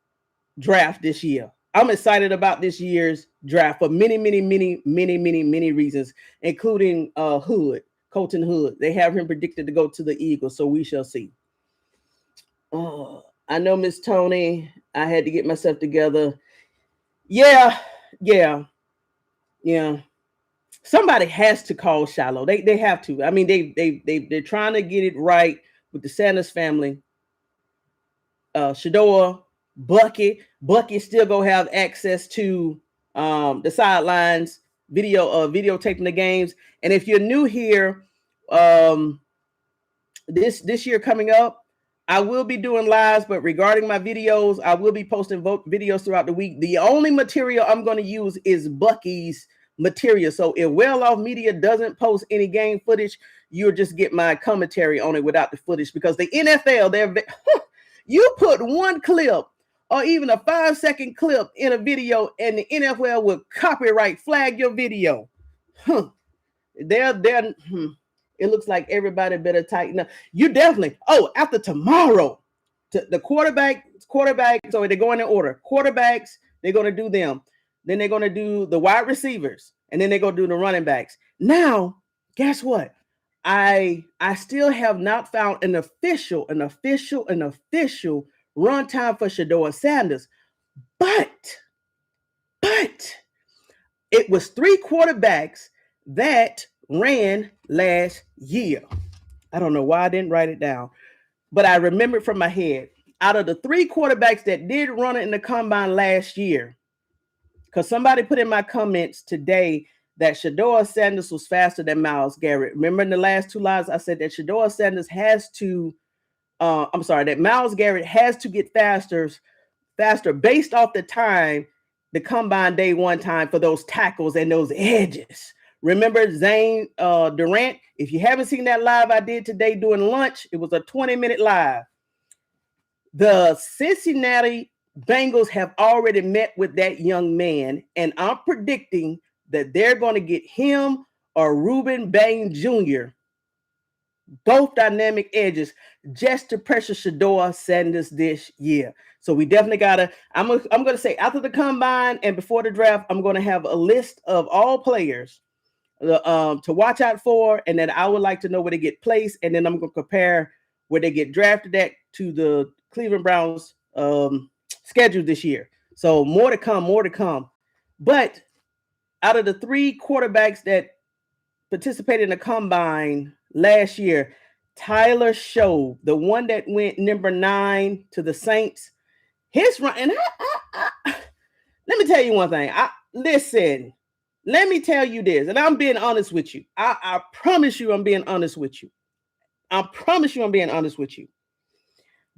draft this year. I'm excited about this year's draft for many reasons, including Colton Hood. They have him predicted to go to the Eagles, so we shall see. I know, Miss Tony, I had to get myself together. Yeah. Somebody has to call SHILO. They have to. I mean, they're trying to get it right with the Sanders family. Shedeur, Bucky still gonna have access to the sidelines, videotaping the games. And if you're new here, this year coming up, I will be doing lives, but regarding my videos, I will be posting videos throughout the week. The only material I'm going to use is Bucky's material. So if Well Off Media doesn't post any game footage, you'll just get my commentary on it without the footage, because the NFL, you put one clip or even a 5-second clip in a video and the NFL will copyright flag your video. It looks like everybody better tighten up. You definitely, after tomorrow, the quarterback, so they're going in order. Quarterbacks, they're going to do them. Then they're going to do the wide receivers, and then they're going to do the running backs. Now, guess what? I still have not found an official run time for shedeursanders, but it was 3 quarterbacks that ran last year. I don't know why I didn't write it down. but I remember it from my head. Out of the 3 quarterbacks that did run it in the combine last year, because somebody put in my comments today that shedeursanders was faster than Myles Garrett. Remember in the last 2 lives, I said that shedeursanders has to, that Myles Garrett has to get faster based off the time, the combine day 1 time for those tackles and those edges. Remember Zane Durant? If you haven't seen that live I did today during lunch, it was a 20-minute live. The Cincinnati Bengals have already met with that young man, and I'm predicting that they're going to get him or Reuben Bain Jr., both dynamic edges, just to pressure shedeursanders this year. So we definitely gotta. I'm going to say after the combine and before the draft, I'm going to have a list of all players to watch out for, and then I would like to know where they get placed, and then I'm going to compare where they get drafted at to the Cleveland Browns schedule this year. So more to come. But out of the 3 quarterbacks that participated in the combine last year, Tyler Show, the one that went number 9 to the Saints, his run, and let me tell you one thing. Let me tell you this, and I'm being honest with you. I promise you I'm being honest with you.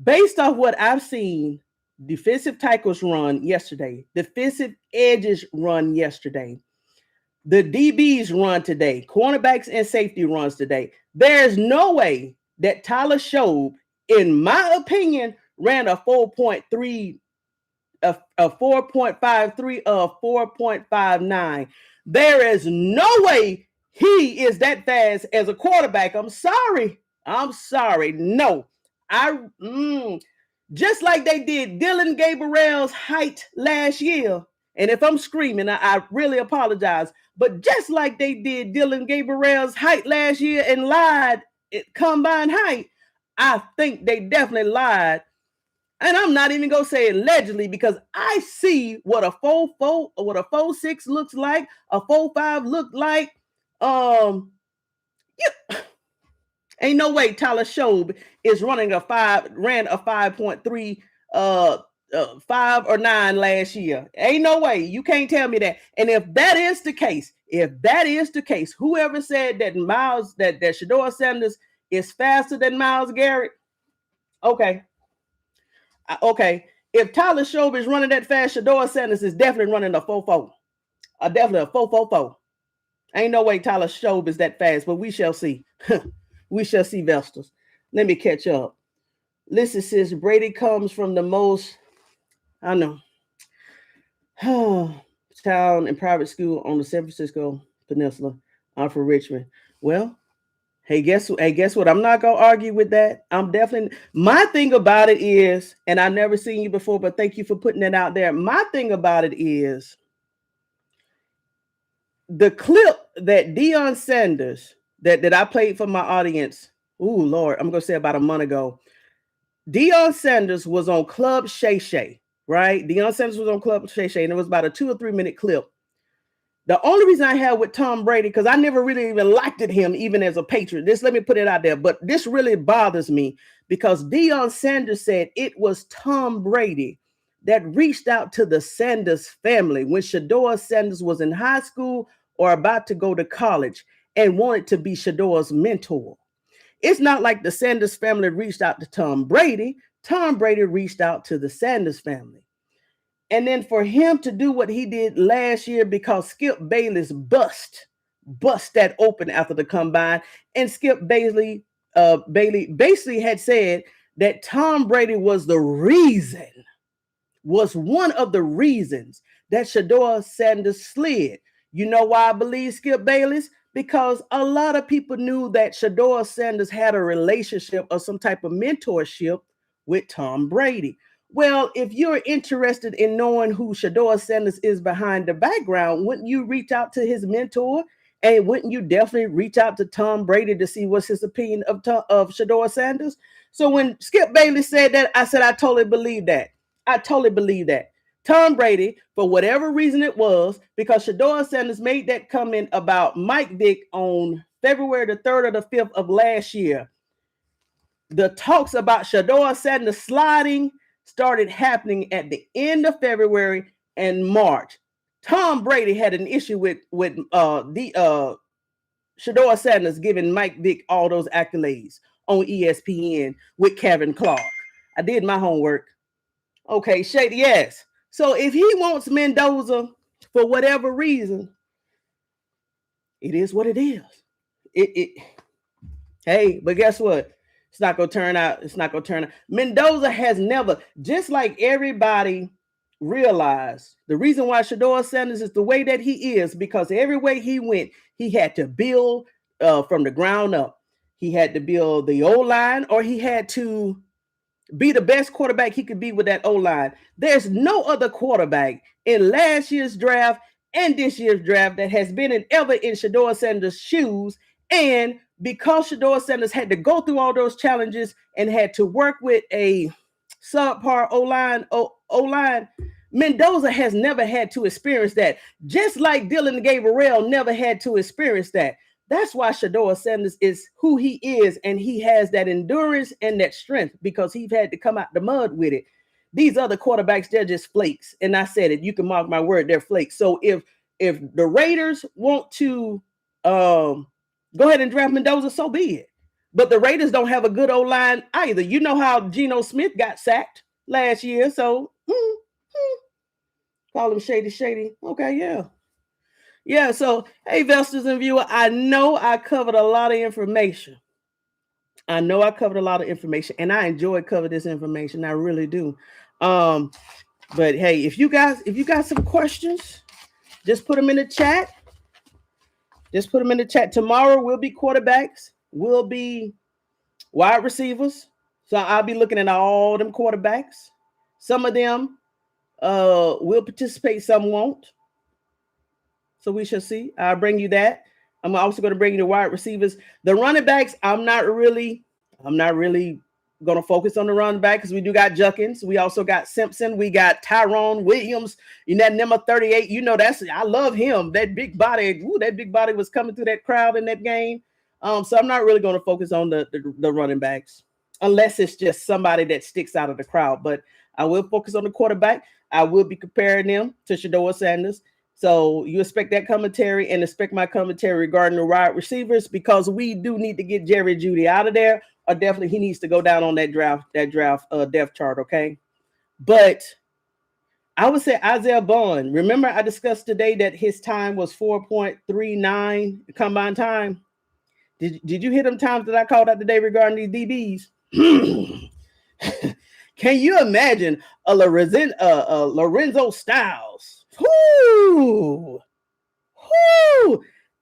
Based off what I've seen, defensive tackles run yesterday, defensive edges run yesterday, the DBs run today, cornerbacks and safety runs today. There's no way that Tyler Show, in my opinion, ran a 4.3, a 4.53, a 4.59. There is no way he is that fast as a quarterback. I'm sorry. No, just like they did Dylan Gabriel's height last year. And if I'm screaming, I really apologize. But just like they did Dylan Gabriel's height last year and lied at combine height, I think they definitely lied. And I'm not even going to say allegedly, because I see what a 4.4, what a 4.6 looks like, a 4.5 look like. Ain't no way Tyler Show is ran a 5.3, 5 or 9 last year. Ain't no way. You can't tell me that. And if that is the case, whoever said that that shedeursanders is faster than Myles Garrett, okay. If Tyler Show is running that fast, shedeursanders is definitely running a 4.4. Definitely a 4.44. Ain't no way Tyler Show is that fast, but we shall see. We shall see, Vesters. Let me catch up. Listen, says Brady comes from the most, I know, town and private school on the San Francisco Peninsula. I'm from Richmond. Well, hey, guess what? I'm not gonna argue with that. I'm definitely. My thing about it is, and I've never seen you before, but thank you for putting that out there. My thing about it is the clip that Deion Sanders that I played for my audience. Ooh, Lord, I'm gonna say about a month ago. Deion Sanders was on Club Shay Shay, right? Deion Sanders was on Club Shay Shay, and it was about a 2 or 3 minute clip. The only reason I had with Tom Brady, because I never really even liked him, even as a Patriot. Let me put it out there, but this really bothers me because Deion Sanders said it was Tom Brady that reached out to the Sanders family when shedeursanders was in high school or about to go to college and wanted to be Shedeur's mentor. It's not like the Sanders family reached out to Tom Brady. Tom Brady reached out to the Sanders family. And then for him to do what he did last year, because Skip Bayless bust that open after the combine, and Skip Bailey basically had said that Tom Brady was one of the reasons that shedeursanders slid. You know why I believe Skip Bayless? Because a lot of people knew that shedeursanders had a relationship or some type of mentorship with Tom Brady. Well, if you're interested in knowing who shedeursanders is behind the background, wouldn't you reach out to his mentor? And wouldn't you definitely reach out to Tom Brady to see what's his opinion of shedeursanders? So when Skip Bailey said that, I said, I totally believe that. Tom Brady, for whatever reason it was, because shedeursanders made that comment about Mike Vick on February the 3rd or the 5th of last year. the talks about Shedeur Sanders sliding started happening at the end of February and March. Tom Brady had an issue with Shedeur Sanders giving Mike Vick all those accolades on ESPN with Kevin Clark. I did my homework. Okay, Shady, yes. So if he wants Mendoza for whatever reason, it is what it is. Hey, but guess what? It's not gonna turn out. It's not gonna turn out. Mendoza has never, just like everybody realized, the reason why Shedeur Sanders is the way that he is because every way he went, he had to build from the ground up. He had to build the O-line, or he had to be the best quarterback he could be with that O-line. There's no other quarterback in last year's draft and this year's draft that has been ever in Shedeur Sanders' shoes. And because Shedeur Sanders had to go through all those challenges and had to work with a subpar O-line, Mendoza has never had to experience that. Just like Dylan Gabriel never had to experience that. That's why Shedeur Sanders is who he is, and he has that endurance and that strength because he's had to come out the mud with it. These other quarterbacks, they're just flakes. And I said it, you can mark my word, they're flakes. So if the Raiders want to go ahead and draft Mendoza, so be it. But the Raiders don't have a good O-line either. You know how Geno Smith got sacked last year. So call him Shady. Okay, yeah. Yeah, so, hey, investors and viewers, I know I covered a lot of information. And I enjoy covering this information. I really do. But, hey, if you got some questions, just put them in the chat. Tomorrow will be quarterbacks. Will be wide receivers. So I'll be looking at all them quarterbacks. Some of them will participate, some won't. So we shall see. I'll bring you that. I'm also going to bring you the wide receivers. The running backs, I'm not really going to focus on the running back because we do got Juckins. We also got Simpson. We got Tyrone Williams. You know, number 38. You know, I love him. That big body. That big body was coming through that crowd in that game. So I'm not really going to focus on the running backs unless it's just somebody that sticks out of the crowd. But I will focus on the quarterback. I will be comparing them to Shedeur Sanders. So you expect that commentary and expect my commentary regarding the wide receivers because we do need to get Jerry Jeudy out of there, or definitely he needs to go down on that draft depth chart, okay? But I would say Isaiah Bond. Remember I discussed today that his time was 4.39 combined time. Did you hear them times that I called out today regarding these DBs? Can you imagine a Lorenzo Styles?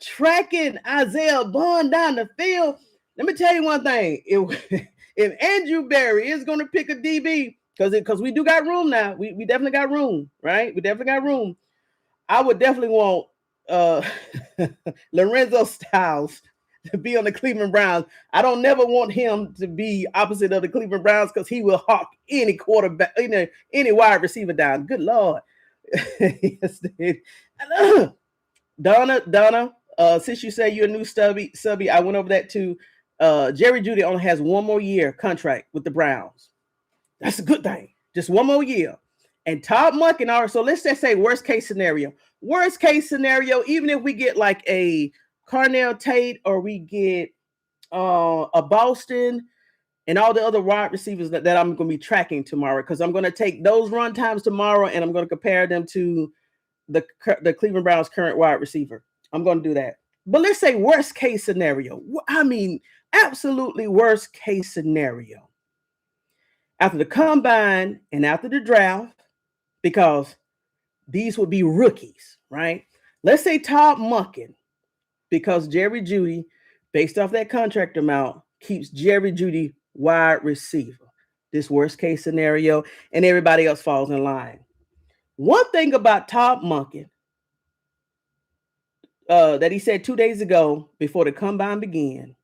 Tracking Isaiah Bond down the field. Let me tell you one thing. If Andrew Berry is going to pick a DB, because we do got room now. We definitely got room, right? We definitely got room. I would definitely want Lorenzo Styles to be on the Cleveland Browns. I don't never want him to be opposite of the Cleveland Browns because he will hawk any quarterback, any wide receiver down. Good Lord. Yes, Donna, since you say you're a new subby, I went over that too. Jerry Jeudy only has one more year contract with the Browns. That's a good thing. Just one more year. And Todd Monken, so let's just say worst case scenario, even if we get like a Carnell Tate or we get a Boston and all the other wide receivers that I'm going to be tracking tomorrow, because I'm going to take those run times tomorrow and I'm going to compare them to the Cleveland Browns' current wide receiver. I'm going to do that. But let's say worst case scenario. I mean, absolutely worst case scenario. After the combine and after the draft, because these would be rookies, right? Let's say Todd Monken, because Jerry Jeudy, based off that contract amount, keeps Jerry Jeudy wide receiver. This worst case scenario, and everybody else falls in line. One thing about Todd Monken that he said 2 days ago before the combine began,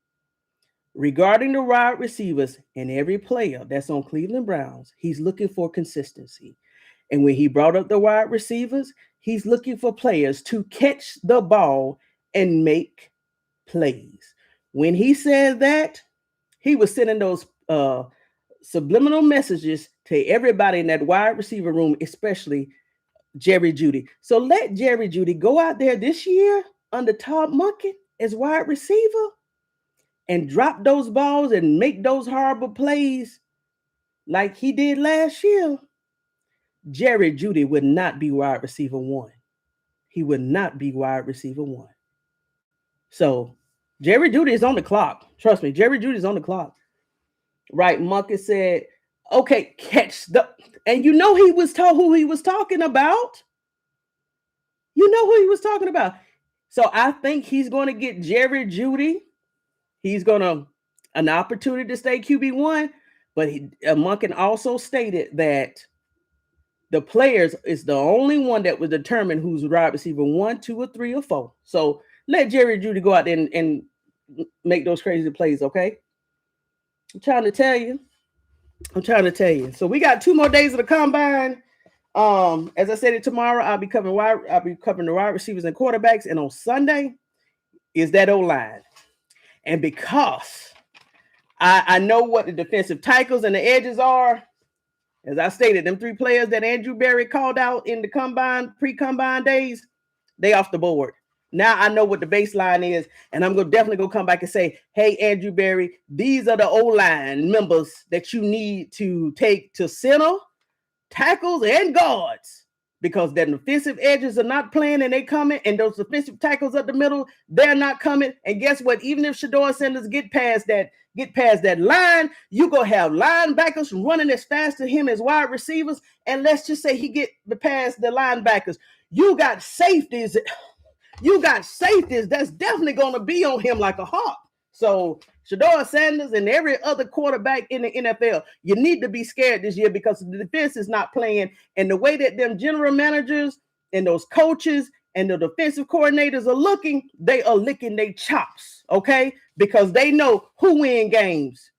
regarding the wide receivers and every player that's on Cleveland Browns, he's looking for consistency. And when he brought up the wide receivers, he's looking for players to catch the ball and make plays. When he said that, he was sending those subliminal messages to everybody in that wide receiver room, especially Jerry Jeudy. So let Jerry Jeudy go out there this year under Todd Monken as wide receiver and drop those balls and make those horrible plays like he did last year. Jerry Jeudy would not be wide receiver 1. He would not be wide receiver 1. So Jerry Jeudy is on the clock. Trust me, Jerry Jeudy is on the clock. Right, Monken said, okay, catch the... And you know he was told who he was talking about. You know who he was talking about. So I think he's going to get Jerry Jeudy. He's going to... an opportunity to stay QB1. But Monken also stated that the players is the only one that was determined who's wide receiver 1, 2, or 3, or 4. So let Jerry Jeudy go out there and make those crazy plays, okay? I'm trying to tell you. So we got 2 more days of the combine. As I said, tomorrow I'll be covering the wide receivers and quarterbacks, and on Sunday is that O-line. And because I know what the defensive tackles and the edges are, as I stated, them 3 players that Andrew Berry called out in the pre-combine days, they off the board. Now I know what the baseline is, and I'm going to definitely come back and say, hey, Andrew Berry, these are the O-line members that you need to take to center, tackles, and guards, because the defensive edges are not playing and they coming, and those defensive tackles up the middle, they're not coming. And guess what? Even if shedeursanders get past that line, you go have linebackers running as fast as him as wide receivers, and let's just say he get past the linebackers. You got safeties that's definitely going to be on him like a hawk. So shedeursanders and every other quarterback in the NFL, you need to be scared this year because the defense is not playing. And the way that them general managers and those coaches and the defensive coordinators are looking, they are licking their chops, okay? Because they know who wins games.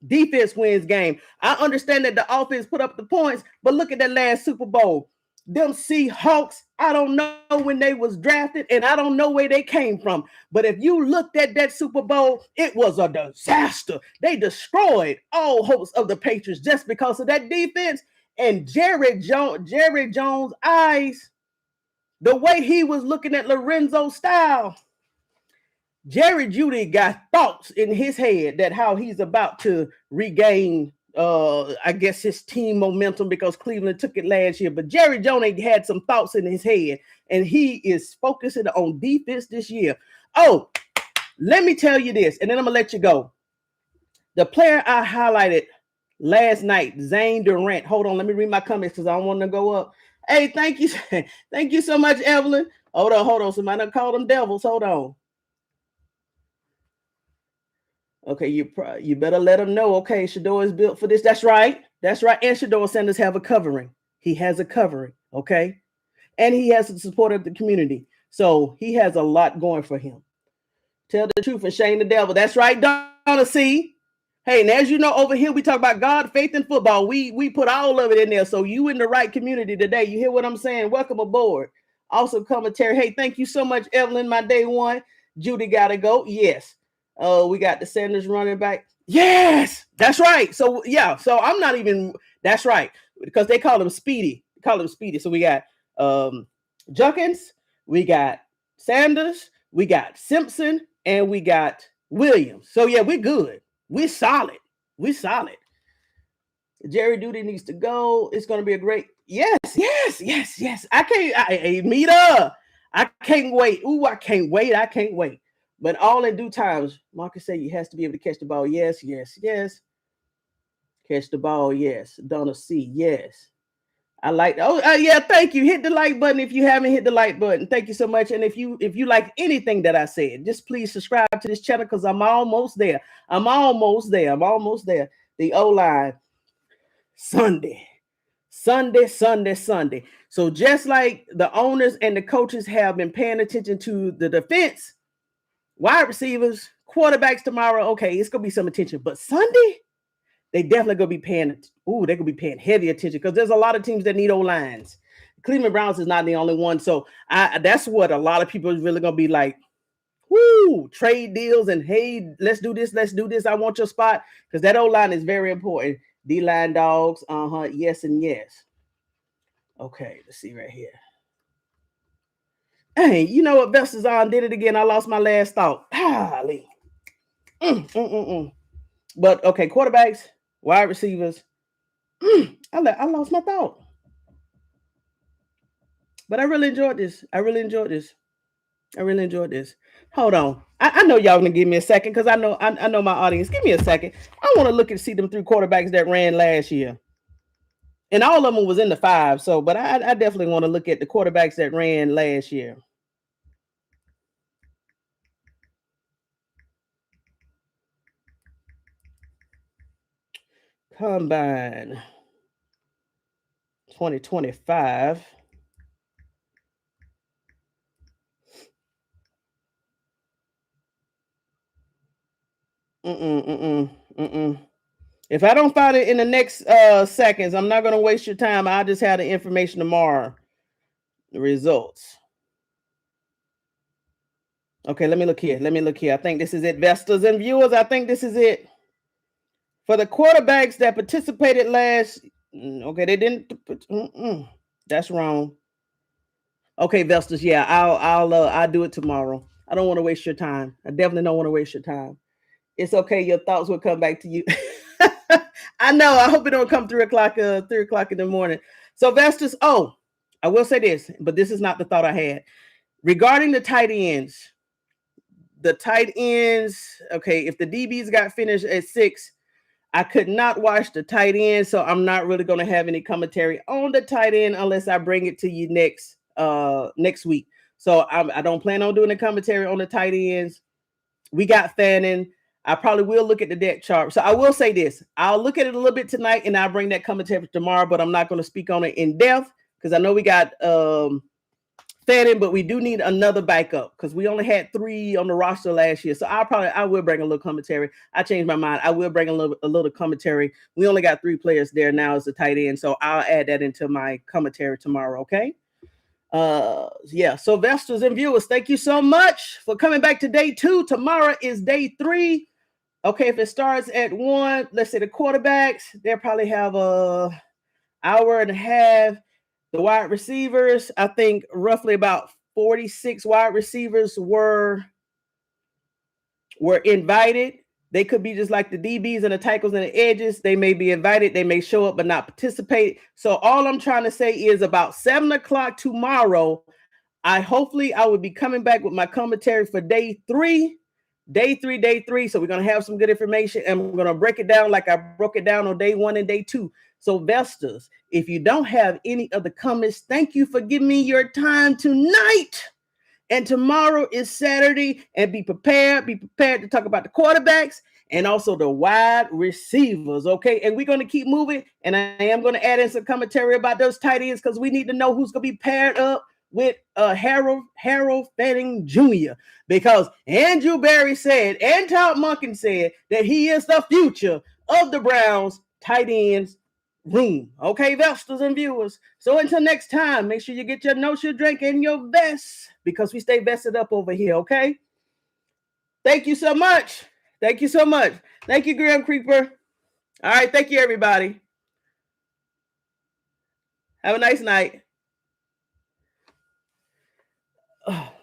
Defense wins game. I understand that the offense put up the points, but look at that last Super Bowl. Them Seahawks, I don't know when they was drafted, and I don't know where they came from. But if you looked at that Super Bowl, it was a disaster. They destroyed all hopes of the Patriots just because of that defense. And Jerry Jones' eyes, the way he was looking at Lorenzo style, Jerry Jeudy got thoughts in his head that how he's about to regain I guess his team momentum because Cleveland took it last year. But Jerry Jones had some thoughts in his head, and he is focusing on defense this year. Oh, let me tell you this, and then I'm gonna let you go. The player I highlighted last night, Zane Durant. Hold on, let me read my comments because I don't want to go up. Hey, thank you so much, Evelyn. Hold on. Somebody done called them devils. Hold on. Okay, you better let them know. Okay, Shedeur is built for this. That's right. And shedeursanders have a covering. He has a covering, okay? And he has the support of the community. So he has a lot going for him. Tell the truth and shame the devil. That's right, Donna C. Hey, and as you know, over here we talk about God, faith, and football. We put all of it in there. So you in the right community today. You hear what I'm saying? Welcome aboard. Also commentary. Hey, thank you so much, Evelyn, my day one. Judy gotta go. Yes. We got the Sanders running back. Yes, that's right. So yeah, so I'm not even. That's right, because they call him Speedy. So we got Junkins, we got Sanders, we got Simpson, and we got Williams. So yeah, we're good. We're solid. Jerry Jeudy needs to go. It's going to be a great. Yes. I can't wait. Ooh, I can't wait. But all in due time, Marcus said you has to be able to catch the ball. Yes. Catch the ball, yes. Donna C, yes. I like. Yeah. Thank you. Hit the like button if you haven't hit the like button. Thank you so much. And if you like anything that I said, just please subscribe to this channel because I'm almost there. The O-line Sunday. So just like the owners and the coaches have been paying attention to the defense, wide receivers, quarterbacks tomorrow, okay, it's gonna be some attention. But Sunday, they definitely gonna be paying. They're gonna be paying heavy attention because there's a lot of teams that need O-lines. Cleveland Browns is not the only one. So that's what a lot of people is really gonna be like. woo, trade deals and hey, let's do this. I want your spot, because that O-line is very important. D-line dogs, yes and yes. Okay, let's see right here. Hey, you know what? Vesters on did it again. I lost my last thought. Golly. But okay, quarterbacks, wide receivers. I lost my thought. But I really enjoyed this. I really enjoyed this. Hold on. I know y'all gonna give me a second, because I know my audience. Give me a second. I want to look and see them 3 quarterbacks that ran last year. And all of them was in the 5. So, but I definitely want to look at the quarterbacks that ran last year. Combine 2025. If I don't find it in the next seconds, I'm not going to waste your time. I'll just have the information tomorrow. The results. Okay, let me look here. I think this is it. Vesters and viewers, I think this is it. For the quarterbacks that participated last, okay, they didn't. That's wrong. Okay, Vesters, yeah, I'll do it tomorrow. I don't want to waste your time. I definitely don't want to waste your time. It's okay. Your thoughts will come back to you. I know. I hope it don't come 3 o'clock in the morning. So Vesters, I will say this, but this is not the thought I had regarding the tight ends. The tight ends. Okay, if the DBs got finished at 6. I could not watch the tight end, so I'm not really going to have any commentary on the tight end unless I bring it to you next week. So I don't plan on doing a commentary on the tight ends. We got Fannin. I probably will look at the depth chart. So I will say this. I'll look at it a little bit tonight, and I'll bring that commentary tomorrow, but I'm not going to speak on it in depth because I know we got Fannin, but we do need another backup because we only had 3 on the roster last year. So I will bring a little commentary. I changed my mind. I will bring a little commentary. We only got 3 players there now as the tight end, so I'll add that into my commentary tomorrow. Okay. Yeah. So Vesters and viewers, thank you so much for coming back to day 2. Tomorrow is day 3. Okay. If it starts at 1, let's say the quarterbacks, they'll probably have a hour and a half. The wide receivers, I think roughly about 46 wide receivers were invited. They could be just like the DBs and the tackles and the edges. They may be invited. They may show up but not participate. So all I'm trying to say is about 7 o'clock tomorrow, I will be coming back with my commentary for day 3. Day three. So we're going to have some good information, and we're going to break it down like I broke it down on day 1 and day 2. So Vesters, if you don't have any other comments, thank you for giving me your time tonight. And tomorrow is Saturday, and be prepared to talk about the quarterbacks and also the wide receivers. Okay. And we're going to keep moving. And I am going to add in some commentary about those tight ends because we need to know who's going to be paired up with Harold Fanning Jr. because Andrew Berry said and Todd Monken said that he is the future of the Browns tight ends room. Okay, Vesters and viewers. So until next time, make sure you get your no shoe drink and your vest because we stay vested up over here. Okay. Thank you so much. Thank you, Graham Creeper. All right. Thank you, everybody. Have a nice night. Oh.